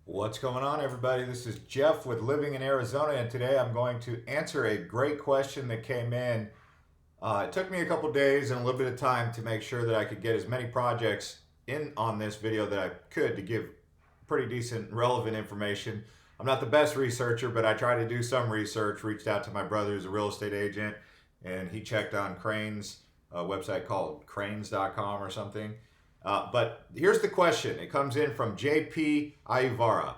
What's going on, everybody? This is Jeff with Living in Arizona, and today I'm going to answer a great question that came in. It took me a couple days and a little bit of time to make sure that I could get as many projects in on this video that I could to give pretty decent, relevant information. I'm not the best researcher, but I try to do some research. Reached out to my brother, who's a real estate agent, and he checked on Cranes, a website called cranes.com or something. But here's the question. It comes in from JP Ayvara.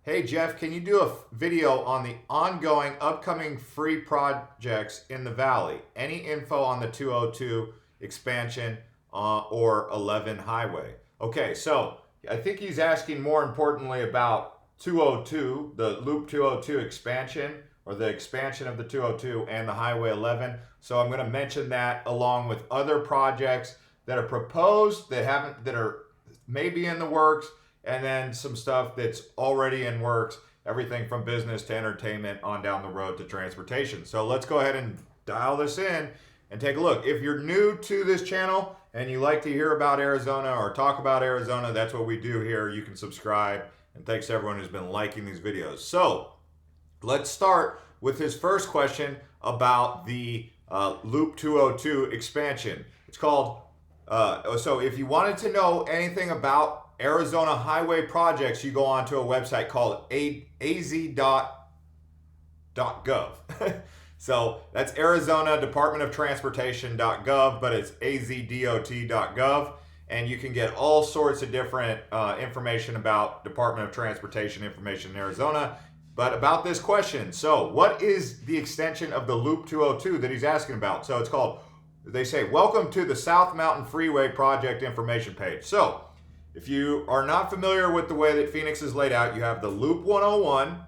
Hey Jeff, can you do a video on the ongoing upcoming free projects in the Valley? Any info on the 202 expansion or 11 highway? Okay, so I think he's asking more importantly about 202, the Loop 202 expansion, or the expansion of the 202 and the Highway 11. So I'm going to mention that along with other projects that are proposed, that are maybe in the works, and then some stuff that's already in works, everything from business to entertainment on down the road to transportation. So let's go ahead and dial this in and take a look. If you're new to this channel and you like to hear about Arizona or talk about Arizona, that's what we do here. You can subscribe, and thanks to everyone who's been liking these videos. So let's start with his first question about the Loop 202 expansion. It's called so if you wanted to know anything about Arizona highway projects, you go onto a website called az.gov. So that's Arizona Department of Transportation.gov, but it's azdot.gov. And you can get all sorts of different information about Department of Transportation information in Arizona. But about this question, so what is the extension of the Loop 202 that he's asking about? So it's called, they say, welcome to the South Mountain Freeway project information page. So if you are not familiar with the way that Phoenix is laid out, you have the Loop 101,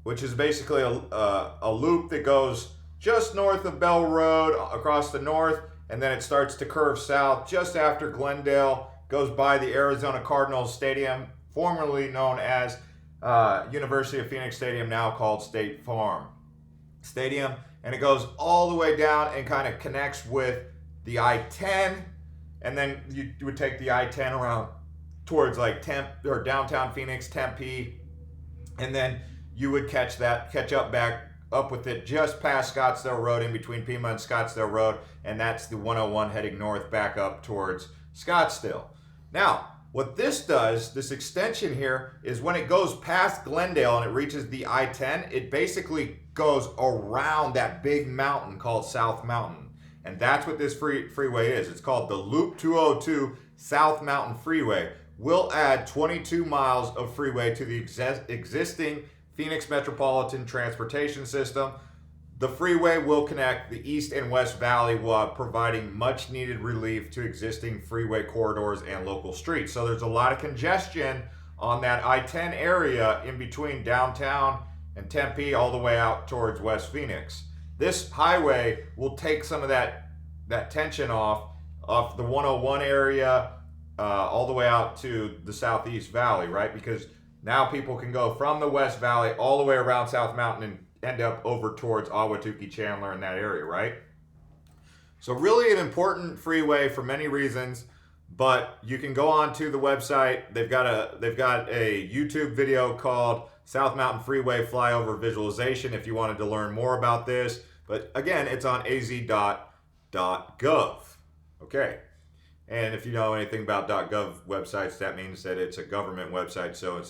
which is basically a loop that goes just north of Bell Road across the north, and then it starts to curve south just after Glendale, goes by the Arizona Cardinals Stadium, formerly known as University of Phoenix Stadium, now called State Farm Stadium. And it goes all the way down and kind of connects with the I-10, and then you would take the I-10 around towards like Tempe or downtown Phoenix, Tempe, and then you would catch up back up with it just past Scottsdale Road, in between Pima and Scottsdale Road, and that's the 101 heading north back up towards Scottsdale. Now, what this does, this extension here, is when it goes past Glendale and it reaches the I-10, it basically goes around that big mountain called South Mountain. And that's what this freeway is. It's called the Loop 202 South Mountain Freeway. We'll add 22 miles of freeway to the existing Phoenix Metropolitan Transportation System. The freeway will connect the East and West Valley while providing much needed relief to existing freeway corridors and local streets. So there's a lot of congestion on that I-10 area in between downtown and Tempe all the way out towards West Phoenix. This highway will take some of that tension off the 101 area all the way out to the Southeast Valley, right? Because now people can go from the West Valley all the way around South Mountain and end up over towards Ahwatukee, Chandler, in that area, right? So really an important freeway for many reasons, but you can go on to the website. They've got a YouTube video called South Mountain Freeway Flyover Visualization if you wanted to learn more about this. But again, it's on az.gov. Okay. And if you know anything about .gov websites, that means that it's a government website, so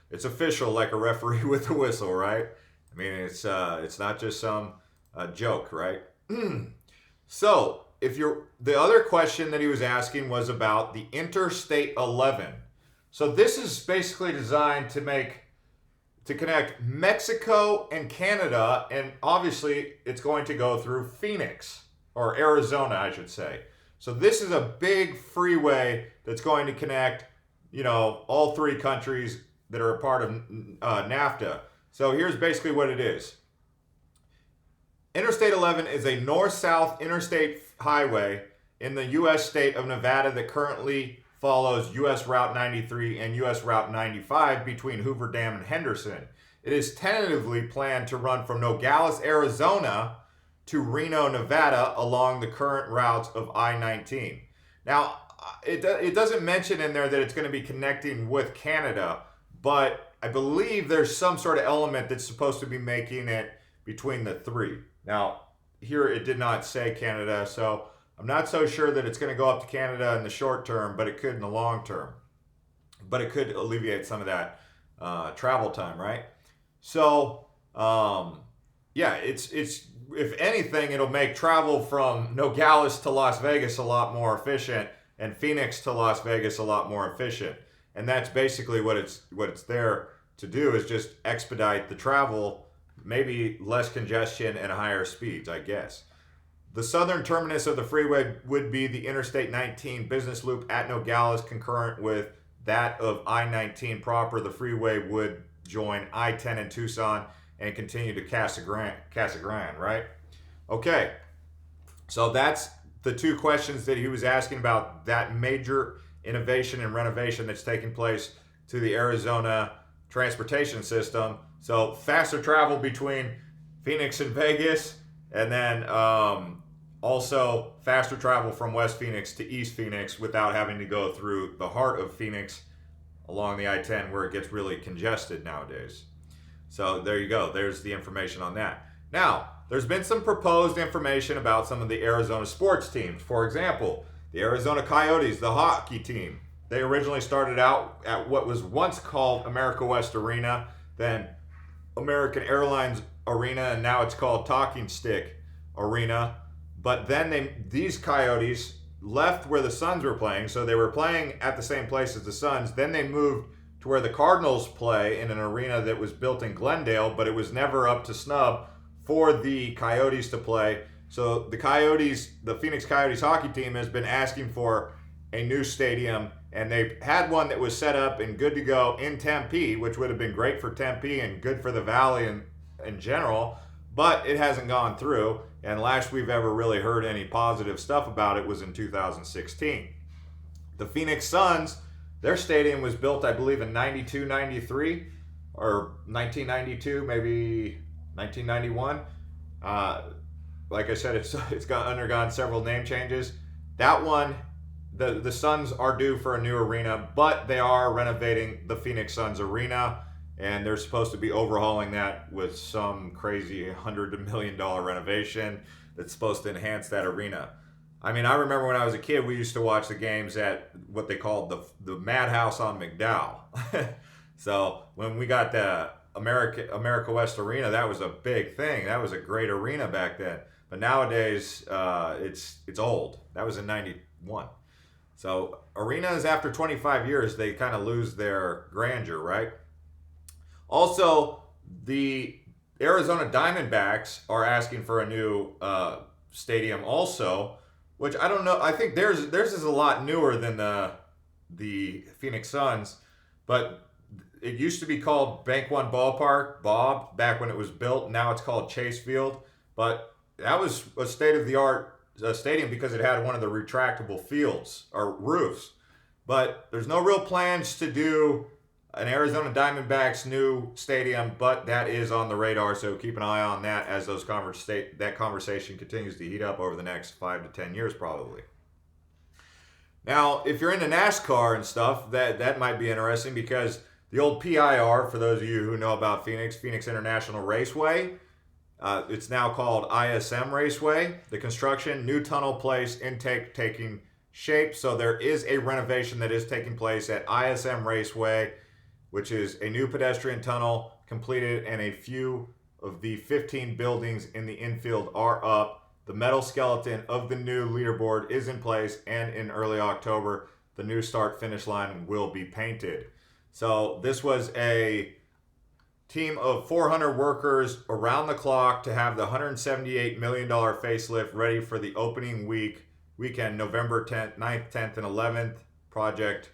it's official, like a referee with a whistle, right? I mean, it's not just some joke, right? So, the other question that he was asking was about the Interstate 11. So this is basically designed to connect Mexico and Canada, and obviously it's going to go through Phoenix, or Arizona, I should say. So this is a big freeway that's going to connect, all three countries that are a part of NAFTA. So here's basically what it is. Interstate 11 is a north-south interstate highway in the U.S. state of Nevada that currently follows U.S. Route 93 and U.S. Route 95 between Hoover Dam and Henderson. It is tentatively planned to run from Nogales, Arizona to Reno, Nevada along the current routes of I-19. Now, it doesn't mention in there that it's going to be connecting with Canada, but I believe there's some sort of element that's supposed to be making it between the three. Now, here it did not say Canada, so I'm not so sure that it's going to go up to Canada in the short term, but it could in the long term. But it could alleviate some of that travel time, right? So, yeah, it's if anything, it'll make travel from Nogales to Las Vegas a lot more efficient, and Phoenix to Las Vegas a lot more efficient. And that's basically what it's there to do, is just expedite the travel, maybe less congestion and higher speeds, I guess. The southern terminus of the freeway would be the Interstate 19 business loop at Nogales, concurrent with that of I-19 proper. The freeway would join I-10 in Tucson and continue to Casa Grande, right? Okay, so that's the two questions that he was asking about that major innovation and renovation that's taking place to the Arizona transportation system. So faster travel between Phoenix and Vegas, and then also faster travel from West Phoenix to East Phoenix without having to go through the heart of Phoenix along the I-10 where it gets really congested nowadays. So there you go. There's the information on that. Now, there's been some proposed information about some of the Arizona sports teams. For example, the Arizona Coyotes, the hockey team. They originally started out at what was once called America West Arena, then American Airlines Arena, and now it's called Talking Stick Arena. But then these Coyotes left where the Suns were playing, so they were playing at the same place as the Suns. Then they moved to where the Cardinals play in an arena that was built in Glendale, but it was never up to snub for the Coyotes to play. So the Phoenix Coyotes hockey team has been asking for a new stadium, and they had one that was set up and good to go in Tempe, which would have been great for Tempe and good for the Valley in general, but it hasn't gone through. And last we've ever really heard any positive stuff about it was in 2016. The Phoenix Suns, their stadium was built, I believe, in 92, 93, or 1992, maybe 1991. Like I said, it's undergone several name changes. That one, the Suns are due for a new arena, but they are renovating the Phoenix Suns arena, and they're supposed to be overhauling that with some crazy $100 million renovation that's supposed to enhance that arena. I mean, I remember when I was a kid, we used to watch the games at what they called the Madhouse on McDowell. So when we got the America West Arena, that was a big thing. That was a great arena back then. But nowadays, it's old. That was in 91. So arenas, after 25 years, they kind of lose their grandeur, right? Also, the Arizona Diamondbacks are asking for a new stadium also, which I don't know. I think theirs is a lot newer than the Phoenix Suns, but it used to be called Bank One Ballpark, Bob, back when it was built. Now it's called Chase Field, but that was a state-of-the-art stadium because it had one of the retractable fields or roofs. But there's no real plans to do an Arizona Diamondbacks new stadium, but that is on the radar, so keep an eye on that as that conversation continues to heat up over the next 5 to 10 years probably. Now, if you're into NASCAR and stuff, that might be interesting because the old PIR, for those of you who know about Phoenix International Raceway, it's now called ISM Raceway. The construction, new tunnel place, intake taking shape. So there is a renovation that is taking place at ISM Raceway, which is a new pedestrian tunnel completed, and a few of the 15 buildings in the infield are up. The metal skeleton of the new leaderboard is in place, and in early October, the new start-finish line will be painted. So this was a team of 400 workers around the clock to have the $178 million facelift ready for the opening weekend, November 10th, 9th, 10th, and 11th, project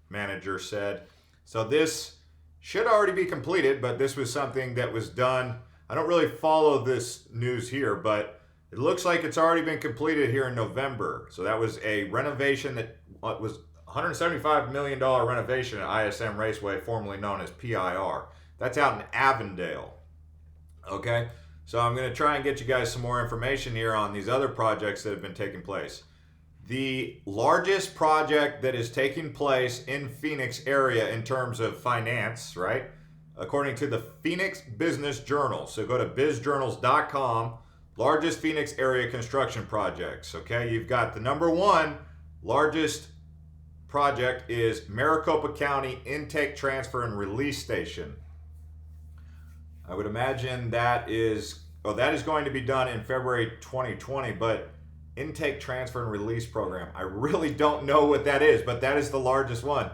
manager said. So this should already be completed, but this was something that was done. I don't really follow this news here, but it looks like it's already been completed here in November. So that was a renovation that was $175 million renovation at ISM Raceway, formerly known as PIR. That's out in Avondale. Okay, so I'm going to try and get you guys some more information here on these other projects that have been taking place. The largest project that is taking place in Phoenix area in terms of finance, right, according to the Phoenix Business Journal. So go to bizjournals.com. Largest Phoenix area construction projects. Okay, you've got the number one largest project is Maricopa County Intake Transfer and Release Station. I would imagine that is going to be done in February 2020, but Intake Transfer and Release Program. I really don't know what that is, but that is the largest one.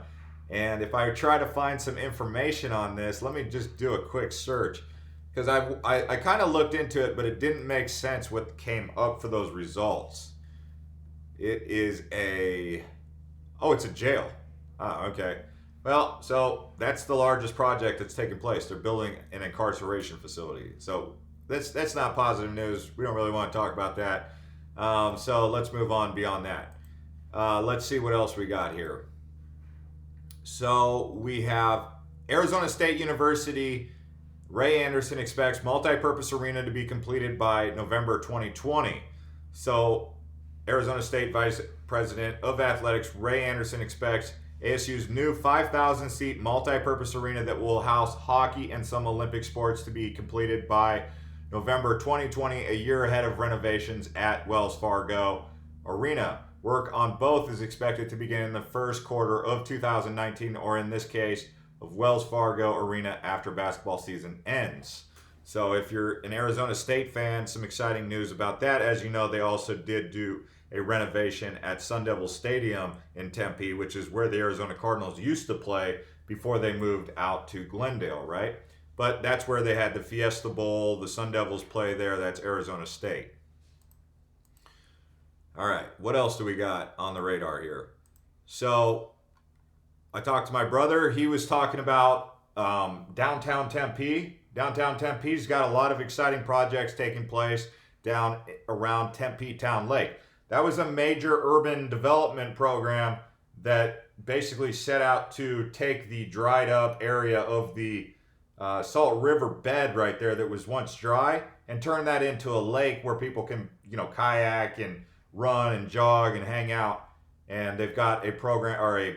And if I try to find some information on this, let me just do a quick search, because I kind of looked into it, but it didn't make sense what came up for those results. It is it's a jail. Okay. Well, so that's the largest project that's taking place. They're building an incarceration facility. So that's not positive news. We don't really want to talk about that. So let's move on beyond that. Let's see what else we got here. So we have Arizona State University. Ray Anderson expects multi-purpose arena to be completed by November 2020. So Arizona State Vice President of Athletics Ray Anderson expects ASU's new 5,000-seat multi-purpose arena that will house hockey and some Olympic sports to be completed by November 2020, a year ahead of renovations at Wells Fargo Arena. Work on both is expected to begin in the first quarter of 2019, or in this case, of Wells Fargo Arena after basketball season ends. So if you're an Arizona State fan, some exciting news about that. As you know, they also did do a renovation at Sun Devil Stadium in Tempe, which is where the Arizona Cardinals used to play before they moved out to Glendale, right? But that's where they had the Fiesta Bowl. The Sun Devils play there. That's Arizona State. All right, what else do we got on the radar here? So I talked to my brother. He was talking about downtown Tempe. Downtown Tempe's got a lot of exciting projects taking place down around Tempe Town Lake. That was a major urban development program that basically set out to take the dried up area of the Salt River bed right there that was once dry and turn that into a lake where people can, kayak and run and jog and hang out. And they've got a program or a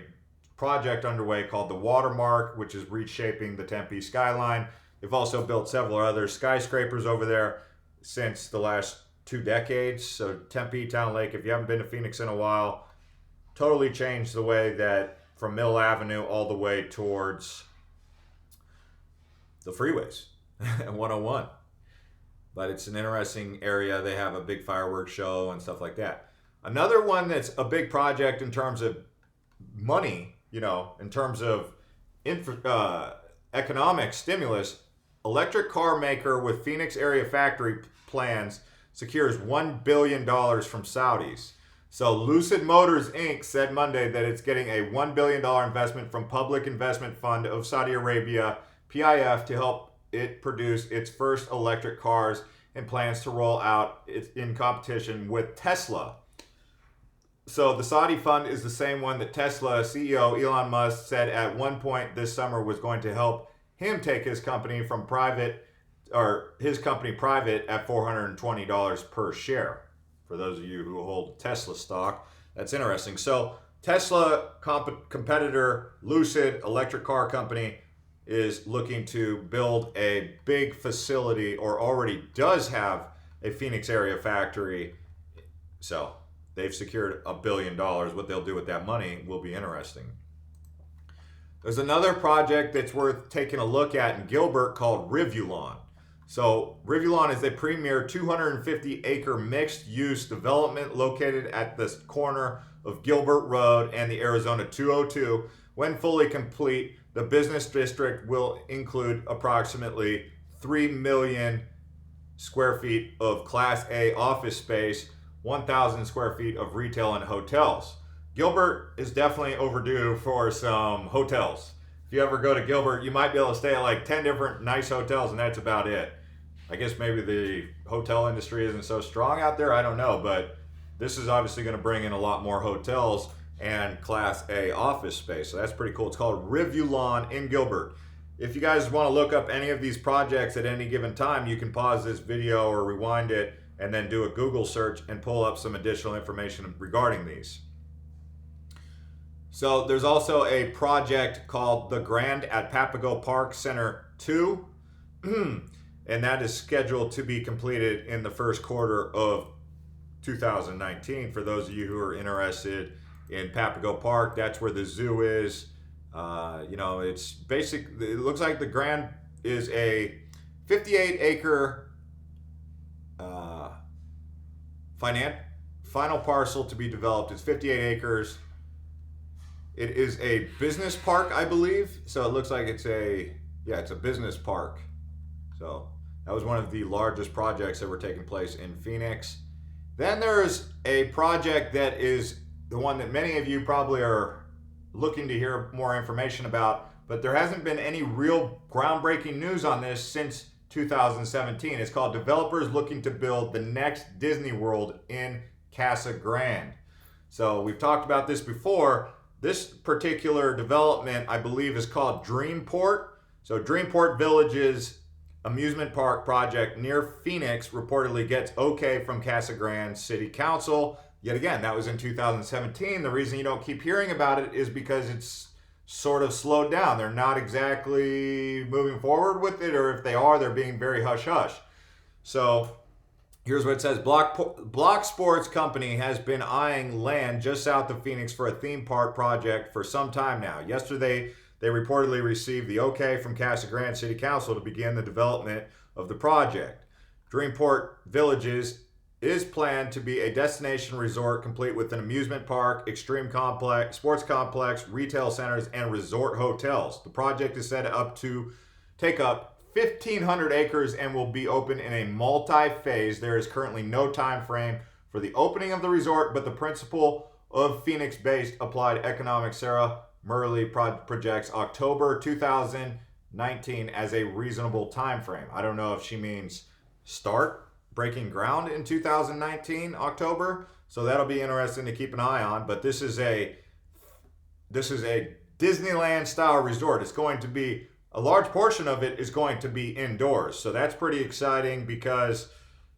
project underway called the Watermark, which is reshaping the Tempe skyline. They've also built several other skyscrapers over there since the last 2 decades. So Tempe Town Lake, if you haven't been to Phoenix in a while, totally changed the way that from Mill Avenue all the way towards the freeways and 101. But it's an interesting area. They have a big fireworks show and stuff like that. Another one that's a big project in terms of money, in terms of economic stimulus, electric car maker with Phoenix area factory plans secures $1 billion from Saudis. So Lucid Motors Inc. said Monday that it's getting a $1 billion investment from Public Investment Fund of Saudi Arabia, PIF, to help it produce its first electric cars and plans to roll out it in competition with Tesla. So the Saudi fund is the same one that Tesla CEO Elon Musk said at one point this summer was going to help him take his company private at $420 per share. For those of you who hold Tesla stock, that's interesting. So Tesla competitor Lucid electric car company is looking to build a big facility, or already does have a Phoenix area factory. So they've secured $1 billion. What they'll do with that money will be interesting. There's another project that's worth taking a look at in Gilbert called Rivulon. So Rivulon is a premier 250-acre mixed-use development located at the corner of Gilbert Road and the Arizona 202. When fully complete, the business district will include approximately 3 million square feet of Class A office space, 1,000 square feet of retail and hotels. Gilbert is definitely overdue for some hotels. If you ever go to Gilbert, you might be able to stay at like 10 different nice hotels, and that's about it. I guess maybe the hotel industry isn't so strong out there. I don't know, but this is obviously going to bring in a lot more hotels and Class A office space. So that's pretty cool. It's called Rivulon in Gilbert. If you guys want to look up any of these projects at any given time, you can pause this video or rewind it and then do a Google search and pull up some additional information regarding these. So there's also a project called the Grand at Papago Park Center 2, and that is scheduled to be completed in the first quarter of 2019. For those of you who are interested in Papago Park, that's where the zoo is. It's basic. It looks like the Grand is a 58-acre final parcel to be developed. It's 58 acres. It is a business park, I believe. So it looks like it's a business park. So that was one of the largest projects that were taking place in Phoenix. Then there's a project that is the one that many of you probably are looking to hear more information about, but there hasn't been any real groundbreaking news on this since 2017. It's called Developers Looking to Build the Next Disney World in Casa Grande. So we've talked about this before. This particular development, I believe, is called Dreamport. So Dreamport VIllage's amusement park project near Phoenix reportedly gets okay from Casa Grande City Council. Yet again, that was in 2017. The reason you don't keep hearing about it is because it's sort of slowed down. They're not exactly moving forward with it, or if they are, they're being very hush-hush. So here's what it says. Block Sports Company has been eyeing land just south of Phoenix for a theme park project for some time now. Yesterday, they reportedly received the okay from Casa Grande City Council to begin the development of the project. Dreamport VIllages is planned to be a destination resort complete with an amusement park, extreme complex, sports complex, retail centers, and resort hotels. The project is set up to take up 1,500 acres and will be open in a multi-phase. There is currently no time frame for the opening of the resort, but the principal of Phoenix-based Applied Economics, Sarah Murley, projects October 2019 as a reasonable time frame. I don't know if she means start breaking ground in 2019 October, so that'll be interesting to keep an eye on. But this is a Disneyland style resort. It's going to be a large portion of it is going to be indoors, so that's pretty exciting because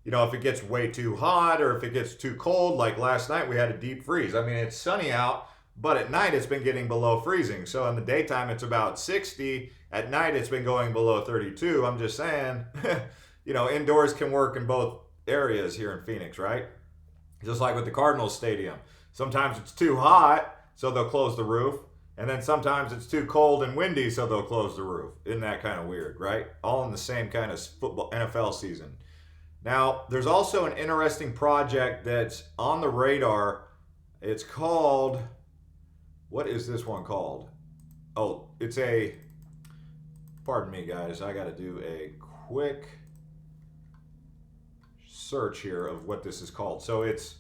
if it gets way too hot or if it gets too cold, like last night we had a deep freeze. I mean, it's sunny out, but at night it's been getting below freezing. So in the daytime it's about 60. At night it's been going below 32. I'm just saying, indoors can work in both areas here in Phoenix, right? Just like with the Cardinals stadium. Sometimes it's too hot, so they'll close the roof. And then sometimes it's too cold and windy, so they'll close the roof. Isn't that kind of weird, right? All in the same kind of football NFL season. Now, there's also an interesting project that's on the radar. It's called, what is this one called? Oh, pardon me guys, I got to do a quick search here of what this is called. So it's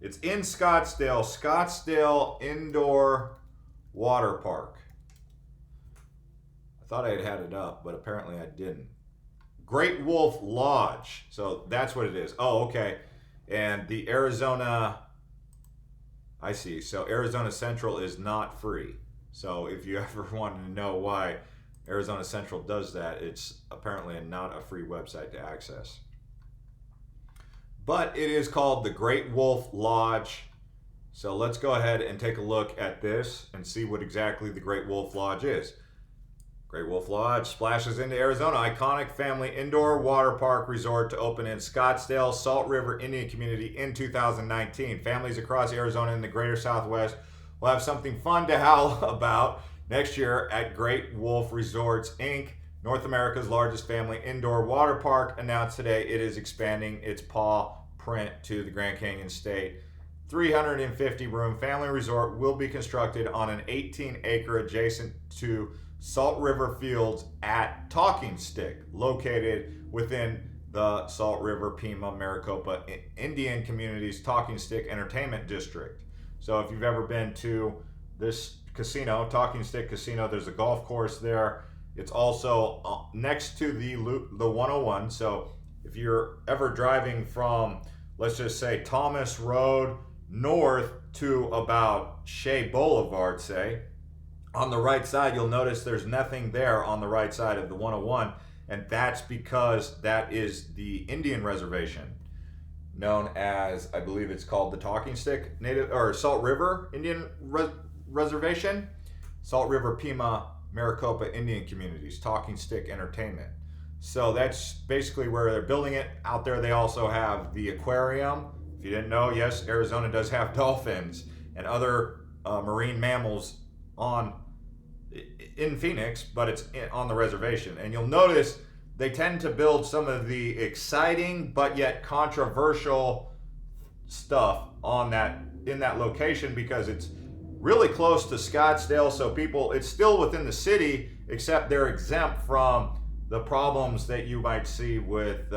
in Scottsdale Indoor Water Park. I thought I had it up, but apparently I didn't. Great Wolf Lodge. So that's what it is. Oh, okay. And the Arizona, I see. So Arizona Central is not free. So if you ever wanted to know why Arizona Central does that, it's apparently not a free website to access. But it is called the Great Wolf Lodge. So let's go ahead and take a look at this and see what exactly the Great Wolf Lodge is. Great Wolf Lodge splashes into Arizona. Iconic family indoor water park resort to open in Scottsdale, Salt River Indian Community in 2019. Families across Arizona and the greater Southwest will have something fun to howl about next year at Great Wolf Resorts, Inc., North America's largest family indoor water park, announced today it is expanding its paw print to the Grand Canyon State. 350-room family resort will be constructed on an 18-acre adjacent to Salt River Fields at Talking Stick, located within the Salt River, Pima, Maricopa Indian Community's Talking Stick Entertainment District. So if you've ever been to this casino, Talking Stick Casino, there's a golf course there. It's also next to the 101. So if you're ever driving from, let's just say, Thomas Road north to about Shea Boulevard, say, on the right side, you'll notice there's nothing there on the right side of the 101, and that's because that is the Indian reservation, known as, I believe it's called the Talking Stick Native or Salt River Indian Reservation, Salt River, Pima, Maricopa Indian Communities, Talking Stick Entertainment. So that's basically where they're building it. Out there they also have the aquarium. If you didn't know, yes, Arizona does have dolphins and other marine mammals in Phoenix, but it's on the reservation. And you'll notice they tend to build some of the exciting but yet controversial stuff in that location because it's really close to Scottsdale, so it's still within the city, except they're exempt from the problems that you might see with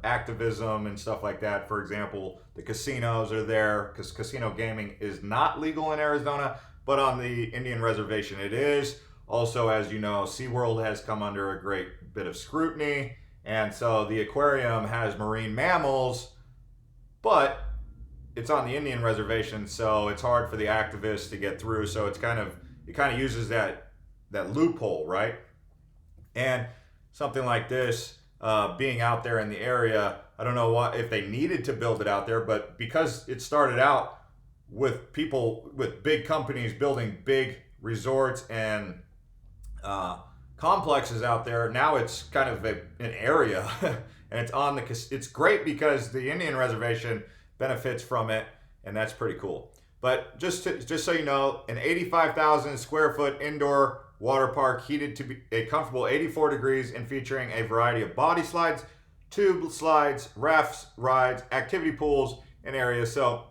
activism and stuff like that. For example, the casinos are there because casino gaming is not legal in Arizona, but on the Indian Reservation it is. Also, as you know, SeaWorld has come under a great bit of scrutiny, and so the aquarium has marine mammals, but it's on the Indian Reservation, so it's hard for the activists to get through. So it kind of uses that loophole, right? And something like this, being out there in the area, I don't know if they needed to build it out there, but because it started out with big companies building big resorts and complexes out there, now it's kind of an area, and it's great because the Indian Reservation benefits from it, and that's pretty cool. But just so you know, an 85,000 square foot indoor water park heated to be a comfortable 84 degrees and featuring a variety of body slides, tube slides, rafts, rides, activity pools, and areas. So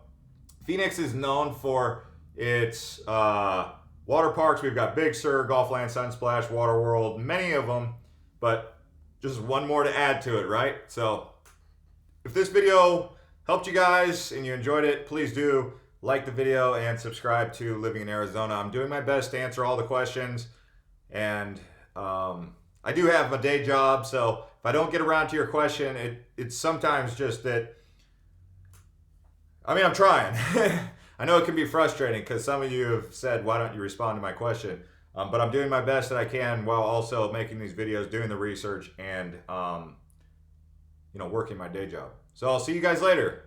Phoenix is known for its water parks. We've got Big Sur, Golfland, Sunsplash, Water World, many of them, but just one more to add to it, right? So if this video helped you guys and you enjoyed it, please do like the video and subscribe to Living in Arizona. I'm doing my best to answer all the questions, and I do have a day job, so if I don't get around to your question, it's sometimes just that, I'm trying. I know it can be frustrating because some of you have said, why don't you respond to my question? But I'm doing my best that I can while also making these videos, doing the research, and working my day job. So I'll see you guys later.